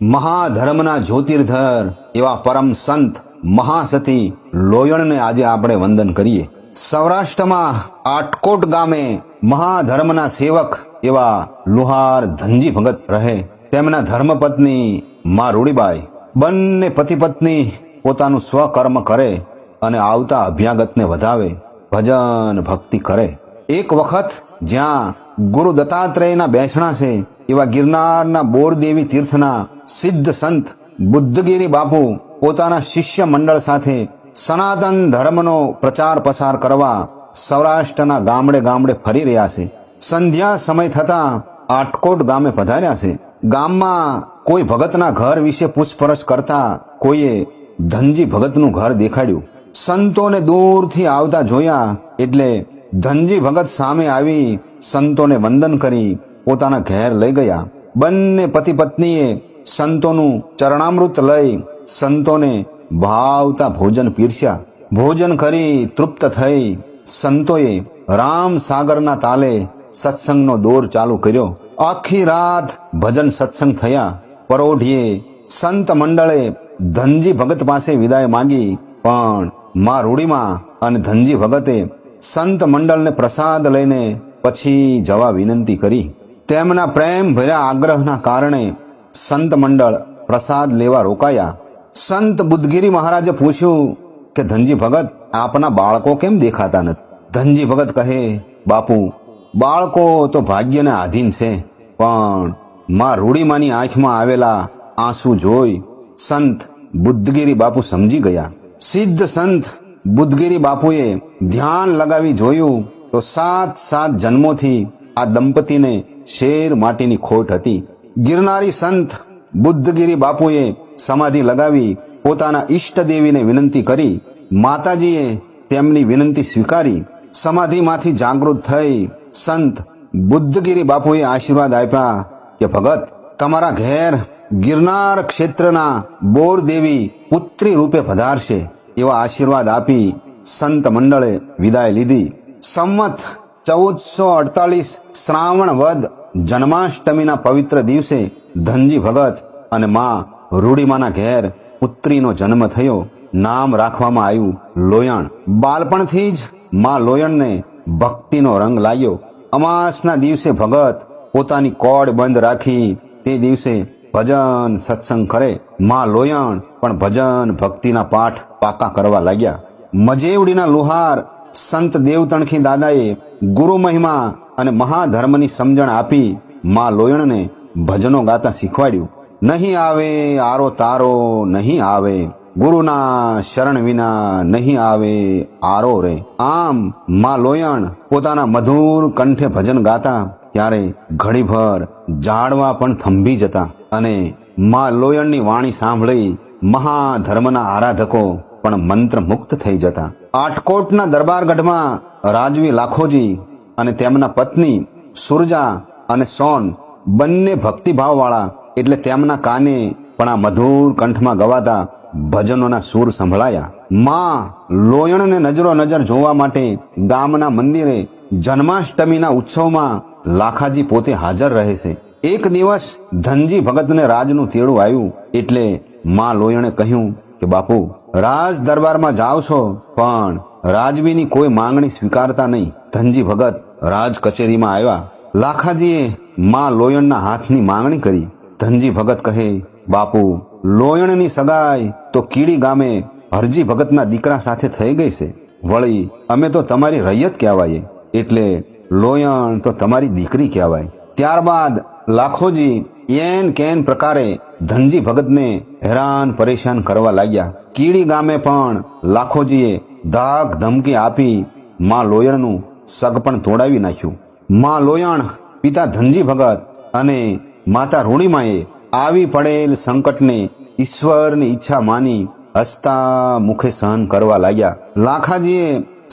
મહાધર્મના જ્યોતિર્ધર એવા પરમ સંત મહાસતી લોયણને આજે આપણે વંદન કરીએ. સૌરાષ્ટ્રમાં આટકોટ ગામે મહાધર્મના સેવક એવા લુહાર ધનજી ભગત રહે. તેમના ધર્મપત્ની મા રૂડીબાઈ બંને પતિ પત્ની પોતાનું સ્વકર્મ કરે અને આવતા અભ્યાગતને વધાવે, ભજન ભક્તિ કરે. એક વખત જ્યાં ગુરુ દત્તાત્રેયના બેસણા છે એવા ગિરનારના બોરદેવી તીર્થના સિદ્ધ સંત બુદ્ધગીરી બાપુ પોતાના શિષ્ય મંડળ સાથે સનાતન ધર્મનો પ્રચાર પ્રસાર કરવા સૌરાષ્ટ્રના ગામડે ગામડે ફરી રહ્યા છે. સંધ્યા સમય થતાં આટકોટ ગામે પધાર્યા છે. ગામમાં કોઈ ભગતના ઘર વિશે પૂછપરછ કરતા કોઈએ ધનજી ભગતનું ઘર દેખાડ્યું. સંતોને દૂરથી આવતા જોયા એટલે ધનજી ભગત સામે આવી સંતોને વંદન કરી પોતાના ઘેર લઈ ગયા. બંને પતિ પત્નીએ સંતોનું ચરણામૃત લઈ સંતોને ભાવતા ભોજન પીરસ્યા. ભોજન કરી તૃપ્ત થઈ સંતોએ રામ સાગરના તાલે સત્સંગનો દોર ચાલુ કર્યો. આખી રાત ભજન સત્સંગ થયા. પરોઢીએ સંત મંડળે ધનજી ભગત પાસે વિદાય માંગી, પણ મા રૂડીમાં અને ધનજી ભગતે સંત મંડળને પ્રસાદ લઈને પછી જવા વિનંતી કરી. તેમના પ્રેમ ભર્યા આગ્રહના કારણે સંત મંડળ પ્રસાદ લેવા રોકાયા. સંત બુદ્ધગીરી મહારાજે પૂછ્યું કે ધનજી ભગત, આપના બાળકો કેમ દેખાતા નથી? ધનજી ભગત કહે, બાપુ, બાળકો તો ભાગ્યને આધીન છે, પણ મા રૂડીમાની આંખમાં આવેલા આંસુ જોઈ સંત બુદ્ધગીરી બાપુ સમજી ગયા. સિદ્ધ સંત બુદ્ધગીરી બાપુએ ધ્યાન લગાવી જોયું તો 7 જન્મોથી આ દંપતીને શેર માટીની ખોટ હતી. ગિરનારી સંત બુદ્ધગીરી બાપુએ સમાધિ લગાવી પોતાના ઈષ્ટદેવીને વિનંતી કરી. માતાજીએ તેમની વિનંતી સ્વીકારી. સમાધિમાંથી જાગૃત થઈ સંત બુદ્ધગીરી બાપુએ આશીર્વાદ આપ્યા કે ભગત, તમારા ઘેર ગિરનાર ક્ષેત્રના બોરદેવી પુત્રી રૂપે પધારશે. એવા આશીર્વાદ આપી સંત મંડળે વિદાય લીધી. સંમત 1448 શ્રાવણ વદ જન્માષ્ટમીના પવિત્ર દિવસે ધનજી ભગત અને મા રૂડીમાના ઘેર પુત્રીનો જન્મ થયો. નામ રાખવામાં આવ્યું લોયણ. બાળપણથી જ મા લોયણને ભક્તિનો રંગ લાગ્યો. અમાસના દિવસે ભગત પોતાની કોડ બંધ રાખી તે દિવસે ભજન સત્સંગ કરે. મા લોયણ પણ ભજન ભક્તિના પાઠ પાકા કરવા લાગ્યા. મજેવડીના લુહાર સંત દેવતણખી દાદાએ ગુરુ મહિમા અને મહાધર્મની સમજણ આપી મા લોયણને ભજનો ગાતા શીખવાડ્યું. નહીં આવે આરો તારો, નહીં આવે ગુરુના શરણ વિના, નહીં આવે આરો રે. આમ મા લોયણ પોતાના મધુર કંઠે ભજન ગાતા ત્યારે ઘડીભર ઝાડવા પણ થંભી જતા અને મા લોયણની વાણી સાંભળી મહાધર્મના આરાધકો પણ મંત્ર મુક્ત થઈ જતા. આટકોટના દરબારગઢમાં રાજવી લાખોજી અને તેમના પત્ની સુરજા અને સોન બંને ભક્તિભાવવાળા એટલે તેમના કાને પણ આ મધુર કંઠમાં ગવાતા ભજનોના સૂર સંભળાયા. મા લોયણને નજરો નજર જોવા માટે ગામના મંદિરે જન્માષ્ટમીના ઉત્સવમાં લાખાજી પોતે હાજર રહે છે. એક દિવસ ધનજી ભગતને રાજનું તેડું આવ્યું એટલે મા લોયણે કહ્યું કે બાપુ, રાજ દરબારમાં જાઓ છો પણ રાજવીની કોઈ માંગણી સ્વીકારતા નહીં. ધનજી ભગત રાજ કચેરીમાં આવ્યા. લાખાજીએ મા લોયણના હાથની માંગણી કરી. ધનજી ભગત કહે, બાપુ, લોયણની સગાઈ તો કીડી ગામે હરજી ભગતના દીકરા સાથે થઈ ગઈ છે. વળી અમે તો તમારી રૈયત કહેવાય એટલે લોયણ તો તમારી દીકરી કહેવાય. ત્યારબાદ લાખોજી એન કેન પ્રકારે ધનજી ભગતને હેરાન પરેશાન કરવા લાગ્યા. કીડી ગામે પણ લાખોજીએ ધાક ધમકી આપી મા લોયણનું સગપણ તોડાવી નાખ્યું. મા લોયણ, પિતા ધનજી ભગત અને માતા રૂડીમાએ આવી પડેલ સંકટને ઈશ્વરની ઈચ્છા માની હસતા મુખે સહન કરવા લાગ્યા. લાખાજીએ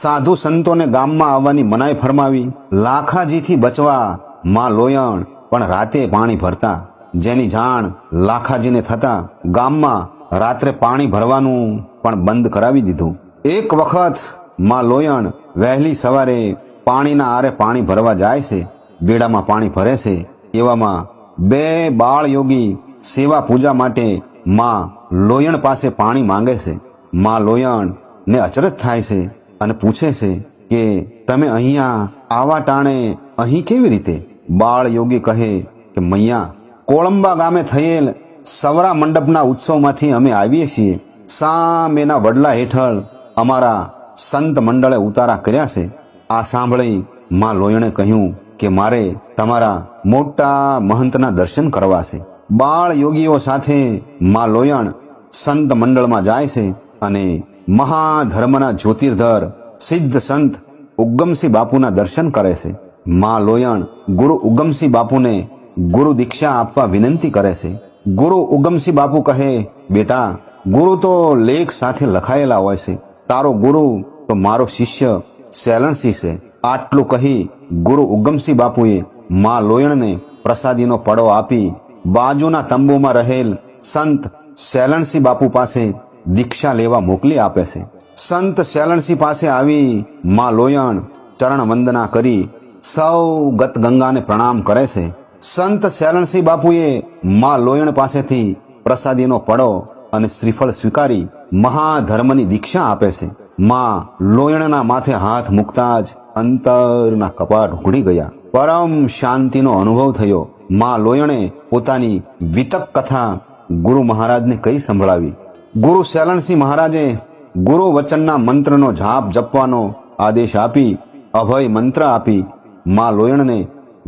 સાધુ સંતોને ગામમાં આવવાની મનાઈ ફરમાવી. લાખાજીથી બચવા મા લોયણ પણ રાતે પાણી ભરતા. જેની જાણ લાખાજીને થતા ગામમાં રાત્રે પાણી ભરવાનું પણ બંધ કરાવી દીધું. એક વખત મા લોયણ વહેલી સવારે પાણીના આરે પાણી ભરવા જાય છે. બેડામાં પાણી ભરે છે. એવામાં બે બાળ યોગી સેવા પૂજા માટે માં લોયણ પાસે પાણી માંગે છે. માં લોયણ ને અચરજ થાય છે અને પૂછે છે કે તમે અહીંયા આવા ટાણે અહીં કેવી રીતે? બાળ યોગી કહે કે મૈયા, કોળંબા ગામે થયેલ સવરા મંડપના ઉત્સવમાંથી અમે આવીએ છીએ. સામેના વડલા હેઠળ અમારા સંત મંડળે ઉતારા કર્યા છે. આ સાંભળી માં લોયણે કહ્યું કે મારે તમારા મોટા મહંતના દર્શન કરવા છે. બાળ યોગીઓ સાથે માં લોયણ સંત મંડળમાં જાય છે અને મહાધર્મના જ્યોતિર્ધર સિદ્ધ સંત ઉગમસિંહ બાપુના દર્શન કરે છે. માં લોયણ ગુરુ ઉગમસિંહ બાપુને ગુરુ દીક્ષા આપવા વિનંતી કરે છે. ગુરુ ઉગમસિંહ બાપુ કહે, બેટા, ગુરુ તો લેખ સાથે લખાયેલા હોય છે. તારો ગુરુ તો મારો શિષ્ય સેલણસિંહ છે. આટલું કહી ગુરુ ઉગમસિંહ બાપુએ માં લોયણને પ્રસાદીનો પડો આપી બાજુના તંબુમાં રહેલ સંત સેલણસિંહ બાપુ પાસે દીક્ષા લેવા મોકલી આપે છે. સંત સેલણસિંહ પાસે આવી માં લોયણ ચરણ વંદના કરી સૌ ગત ગંગાને પ્રણામ કરે છે. સંત સેલણસિંહ બાપુએ માં લોયણ પાસેથી પ્રસાદીનો પડો અને શ્રીફળ સ્વીકારી મહાધર્મની દીક્ષા આપે છે. માં લોયણના માથે હાથ મૂકતા જ અંતરના કપાટ ઉઘડી ગયા. પરમ શાંતિનો અનુભવ થયો. માં લોયણે પોતાની વિતક કથા ગુરુ મહારાજને કઈ સંભળાવી. ગુરુ સેલણસિંહ મહારાજે ગુરુ વચનના મંત્રનો જાપ જપવાનો આદેશ આપી અભય મંત્ર આપી માં લોયણને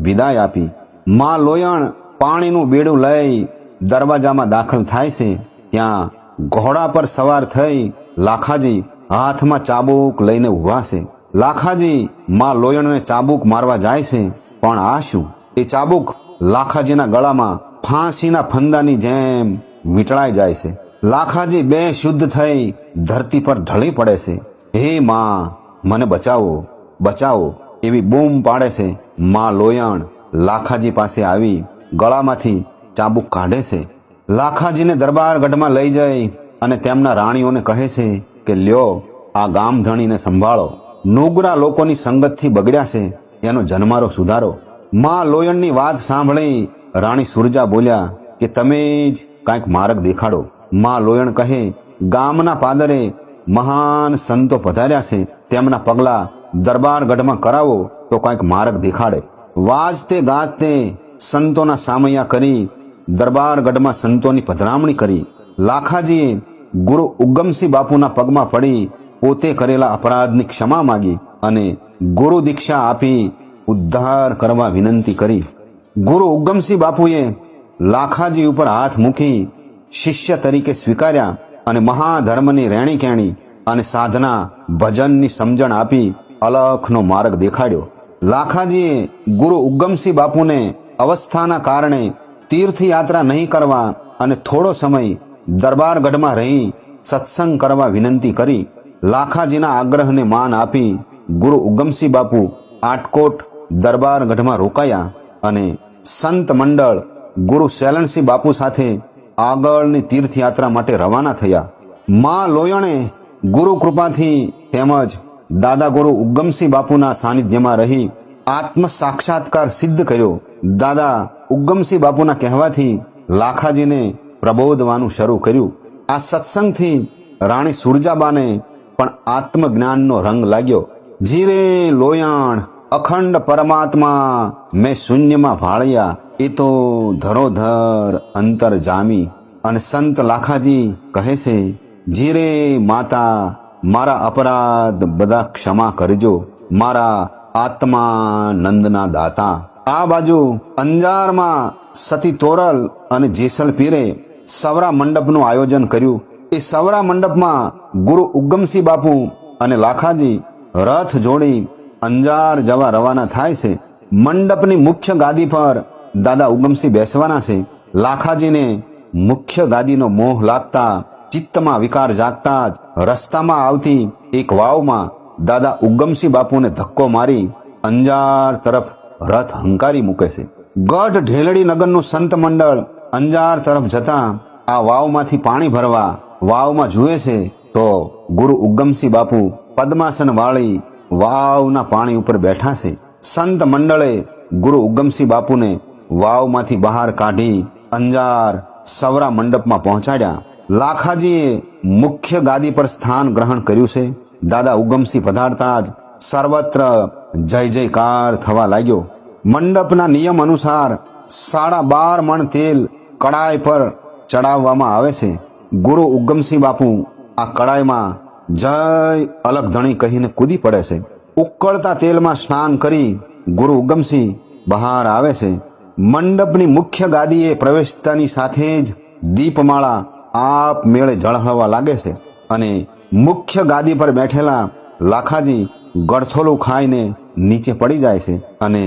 વિદાય આપી. માં લોયણ પાણીનું બેડું લઈ દરવાજામાં દાખલ થાય છે. ત્યાં ઘોડા પર સવાર થઈ લાખાજી હાથમાં ચાબુક લઈને ઊભા છે. લાખાજી માં લોયણને ચાબુક મારવા જાય છે, પણ આ શું? એ ચાબુક લાખાજીના ગળામાં ફાંસીના ફંદાની જેમ વીંટળાઈ જાય છે. લાખાજી બે શુદ્ધ થઈ ધરતી પર ઢળી પડે છે. હે માં, મને બચાવો, બચાવો એવી બૂમ પાડે છે. માં લોયણ લાખાજી પાસે આવી ગળામાંથી ચાબુક કાઢે છે. લાખાજીને દરબારગઢમાં લઈ જઈ અને તેમના રાણીઓને કહે છે કે લ્યો, આ ગામધણીને સંભાળો. નુગરા લોકોની સંગતથી બગડ્યા છે, એનો જન્મારો સુધારો. માં લોયણની વાત સાંભળી રાણી સુરજા બોલ્યા કે તમે જ કાંઈક માર્ગ દેખાડો. માં લોયણ કહે, ગામના પાદરે મહાન સંતો પધાર્યા છે, તેમના પગલા દરબારગઢમાં કરાવો તો કાંઈક માર્ગ દેખાડે. વાજતે ગાજતે સંતોના સામૈયા કરી દરબારગઢમાં સંતોની પધરામણી કરી. લાખાજીએ ગુરુ ઉગમસિંહ બાપુના પગમાં પડી પોતે કરેલા અપરાધની ક્ષમા માગી અને ગુરુ દીક્ષા આપી ઉદ્ધાર કરવા વિનંતી કરી. ગુરુ ઉગમસિંહ બાપુએ લાખાજી ઉપર હાથ મૂકી શિષ્ય તરીકે સ્વીકાર્યા અને મહાધર્મની રહેણી કહેણી અને સાધના ભજનની સમજણ આપી અલખનો માર્ગ દેખાડ્યો. લાખાજીએ ગુરુ ઉગમસિંહ બાપુને અવસ્થાના કારણે તીર્થયાત્રા નહીં કરવા અને થોડો સમય દરબારગઢમાં રહી સત્સંગ કરવા વિનંતી કરી. લાખાજીના આગ્રહને માન આપી ગુરુ ઉગમસિંહ બાપુ આટકોટ દરબારગઢમાં રોકાયા અને સંત મંડળ ગુરુ સેલણસિંહ બાપુ સાથે આગળની તીર્થયાત્રા માટે રવાના થયા. માં લોયણે ગુરુ કૃપાથી તેમજ દાદા ગુરુ ઉગમસિંહ બાપુના સાનિધ્યમાં રહી આત્મ સાક્ષાત્કાર સિદ્ધ કર્યો. દાદા ઉગમસિંહ બાપુના કહેવાથી લાખાજીને પ્રબોધવાનું શરૂ કર્યું. આ સત્સંગથી રાણી સુરજાબાને પણ આત્મજ્ઞાનનો રંગ લાગ્યો. જીરે લોયણ અખંડ પરમાત્મા મેં શૂન્યમાં ભાળ્યા, એ તો ધરોધર અંતર જામી. અને સંત લાખાજી કહે છે, જીરે માતા, મારા અપરાધ બધા ક્ષમા કરજો, મારા આત્મા નંદના દાતા. આ બાજુ અંજારમાં સતી તોરલ અને જેસલ પીરે સવરા મંડપનું આયોજન કર્યું. એ સવરા મંડપમાં ગુરુ ઉગમસિંહ બાપુ અને લાખાજી રથ જોડી અંજાર જવા રવાના થાય છે. મંડપની મુખ્ય ગાદી પર દાદા ઉગમસિંહ બેસવાના છે. લાખાજીને મુખ્ય ગાદીનો મોહ લાગતા ચિત્તમાં વિકાર જાગતા જ રસ્તામાં આવતી એક વાવમાં દાદા ઉગમસિંહ બાપુને ધક્કો મારી અંજાર તરફ રથ હંકારી મૂકે છે. ગઢ ઢેલડી નગરનું સંત મંડળ અંજાર તરફ જતા આ વાવમાંથી પાણી ભરવા વાવમાં જુએ છે તો ગુરુ ઉગમસિંહ બાપુ પદ્માસન વાળી વાવના પાણી ઉપર બેઠા છે. સંત મંડળે ગુરુ ઉગમસિંહ બાપુને વાવમાંથી બહાર કાઢી અંજાર સવરા મંડપમાં પહોંચાડ્યા. લાખાજીએ મુખ્ય ગાદી પર સ્થાન ગ્રહણ કર્યું છે. દાદા ઉગમસિંહ પધારતા જ સર્વત્ર જય જયકાર થવા લાગ્યો. મંડપના નિયમ અનુસાર 12.5 મણ તેલ કડાઈ પર ચડાવવામાં આવે છે. ગુરુ ઉગમસિંહ બાપુ આ કડાઈમાં જય અલગધણી કહીને કૂદી પડે છે. ઉકળતા તેલમાં સ્નાન કરી ગુરુ ઉગમસિંહ બહાર આવે છે. મંડપની મુખ્ય ગાદીએ પ્રવેશતાની સાથે જ દીપમાળા આપ મેળે ઝળહળવા લાગે છે અને મુખ્ય ગાદી પર બેઠેલા લાખાજી ગળથોલું ખાઈને નીચે પડી જાય છે અને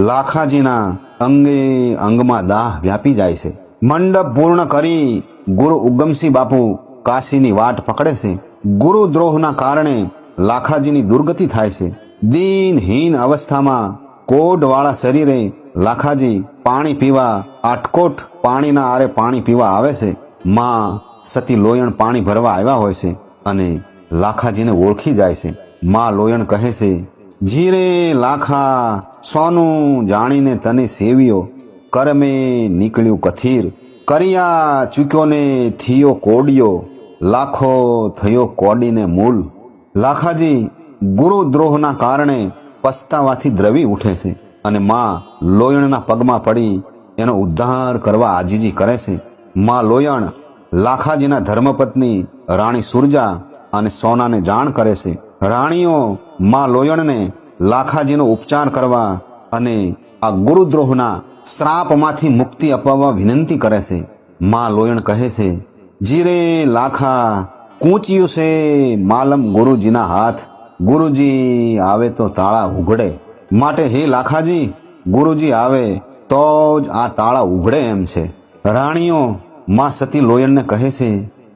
લાખાજીના અંગે અંગમાં દાહ વ્યાપી જાય છે. મંડપ પૂર્ણ કરી ગુરુ ઉગમસિંહ બાપુ કાશીની વાટ પકડે છે. ગુરુદ્રોહના કારણે લાખાજીની દુર્ગતિ થાય છે. દીનહીન અવસ્થામાં કોડવાળા શરીરે લાખાજી પાણી પીવા આટકોટ પાણીના આરે પાણી પીવા આવે છે. માં સતી લોયણ પાણી ભરવા આવ્યા હોય છે અને લાખાજીને ઓળખી જાય છે. માં લોયણ કહે છે, જીરે લાખા સોનું જાણીને તને સેવ્યો, કરમે નીકળ્યું કથીર, કરિયા ચૂક્યો ને થયો કોડિયો, લાખો થયો કોડીને મૂલ. લાખાજી ગુરુદ્રોહના કારણે પસ્તાવાથી દ્રવી ઉઠે છે અને માં લોયણના પગમાં પડી એનો ઉદ્ધાર કરવા આજીજી કરે છે. માં લોયણ લાખાજીના ધર્મપત્ની રાણી સુરજા અને સોનાને જાણ કરે છે. રાણીઓ માં લોયણને લાખાજીનો ઉપચાર કરવા અને આ ગુરુદ્રોહના શ્રાપમાંથી મુક્તિ અપાવવા વિનંતી કરે છે. માં લોયણ કહે છે, જીરે લાખા કૂંચ્યું છે માલમ ગુરુજીના હાથ, ગુરુજી આવે તો તાળા ઉઘડે. માટે હે લાખાજી, ગુરુજી આવે તો જ આ તાળા ઉઘડે એમ છે. રાણીઓ માં સતી લોયણને કહે છે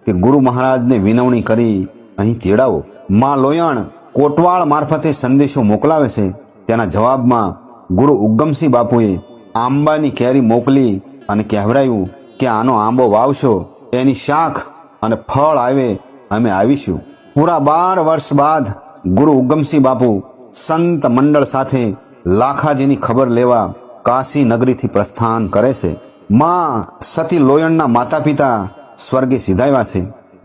કે ગુરુ મહારાજને વિનવણી કરી અહીં તેડાવો. માં લોયણ કોટવાળ મારફતે સંદેશો મોકલાવે છે. તેના જવાબમાં ગુરુ ઉગમસિંહ બાપુએ આંબાની કેરી મોકલી અને કહેવરાયું કે આનો આંબો વાવશો, એની શાખ અને ફળ આવે અમે આવીશું. પૂરા 12 વર્ષ બાદ ગુરુ ઉગમસિંહ બાપુ સંત મંડળ સાથે લાખાજીની ખબર લેવા કાશી નગરીથી પ્રસ્થાન કરે છે. માં સતી લોયણના માતા પિતા સ્વર્ગે સિધાવ્યા છે.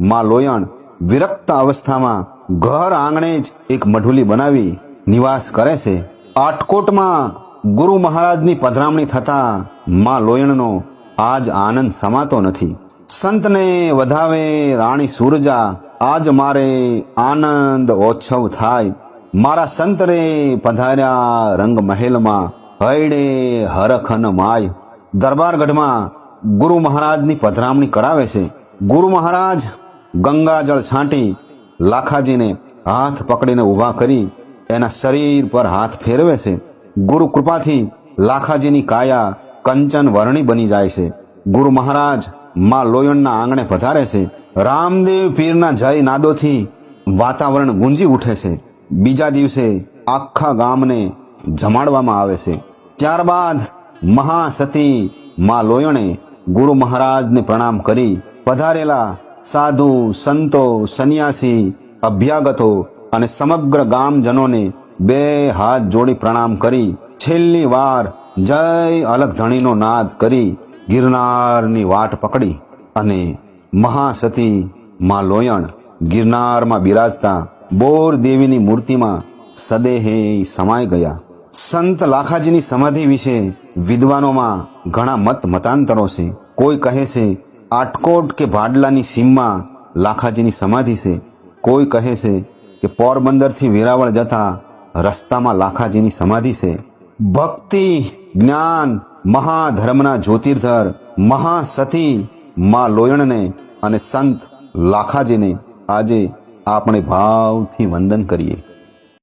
માં લોયણ વિરક્ત અવસ્થામાં ઘર આંગણે જ એક મઢુલી બનાવી નિવાસ કરે છે. આટકોટમાં ગુરુ મહારાજની પધરામણી થતા માં લોયણનો આજ આનંદ સમાતો નથી. સંતને વધાવે રાણી સુરજા, આજ મારે આનંદ ઓછવ થાય. મારા સંતરે પધાર્યા રંગ મહેલમાં, હૈડે હરખન માય. દરબારગઢમાં ગુરુ મહારાજની પધરામણી કરાવે છે. ગુરુ મહારાજ ગંગાજળ છાંટી લાખાજીને હાથ પકડીને ઊભા કરી એના શરીર પર હાથ ફેરવે છે. ગુરુ કૃપાથી લાખાજીની કાયા કંચન વર્ણી બની જાય છે. ગુરુ મહારાજ માં લોયણના આંગણે પધારે છે. રામદેવ પીરના જય નાદોથી વાતાવરણ ગુંજી ઉઠે છે. બીજા દિવસે આખા ગામને જમાડવામાં આવે છે. ત્યારબાદ મહાસતી માં લોયણે ગુરુ મહારાજને પ્રણામ કરી પધારેલા સાધુ સંતો સંન્યાસી અભ્યાગતો અને સમગ્ર ગામજનોને 2 હાથ જોડી પ્રણામ કરી છેલ્લી વાર જય અલગધણીનો નાદ કરી ગિરનારની વાટ પકડી અને મહાસતી માં લોયણ ગિરનારમાં બિરાજતા બોર દેવીની મૂર્તિમાં સદેહે સમાઈ ગયા. સંત લાખાજીની સમાધિ વિશે વિદ્વાનોમાં ઘણા મતાંતરો છે. કોઈ કહે છે આટકોટ કે ભાડલાની સીમમાં લાખાજીની સમાધિ છે. કોઈ કહે છે કે પોરબંદરથી વેરાવળ જતા રસ્તામાં લાખાજીની સમાધિ છે. ભક્તિ, જ્ઞાન, મહાધર્મના જ્યોતિર્ધર મહાસતી માં લોયણને અને સંત લાખાજીને આજે આપણે ભાવથી વંદન કરીએ.